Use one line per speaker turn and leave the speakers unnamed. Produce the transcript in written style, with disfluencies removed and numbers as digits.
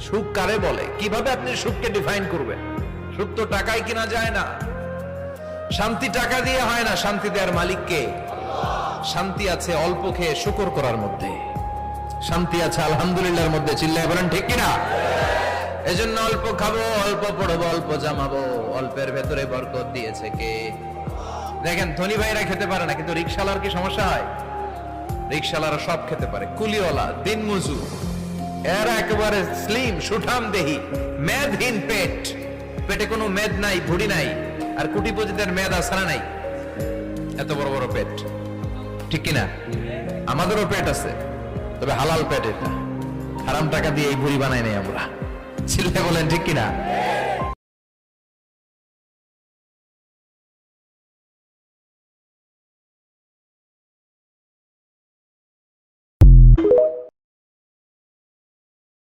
সুখ কারে বলে? কিভাবে আপনি সুখকে ডিফাইন করবেন? সুখ তো টাকায় কিনা যায় না। শান্তি টাকা দিয়ে হয় না, শান্তি দেওয়ার মালিক কে? শান্তি আছে অল্প খেয়ে শুকর করার মধ্যে, শান্তি আছে আলহামদুলিল্লাহর মধ্যে। চিল্লায় বলেন ঠিক কিনা? এজন্য অল্প খাবো, অল্প পড়বো, অল্প জামাবো, অল্পের ভেতরে বরকত দিয়েছে কে? দেখেন ধনী ভাইরা খেতে পারে না, কিন্তু রিকশালার কি সমস্যা হয়? রিকশালারা সব খেতে পারে। কুলিওয়ালা, দিনমজুর, এরা একেবারে স্লিম সুঠাম দেহি, মেদহীন পেট, পেটে কোনো মেদ নাই, ভুড়ি নাই। আর কোটিপতিদের মেদ আসারা নাই, এত বড় বড় পেট। ঠিক কিনা? আমাদেরও পেট আছে, তবে হালাল পেট। এটা হারাম টাকা দিয়ে এই ভুড়ি বানাই নাই আমরা। চিল্লে বলেন ঠিক কিনা?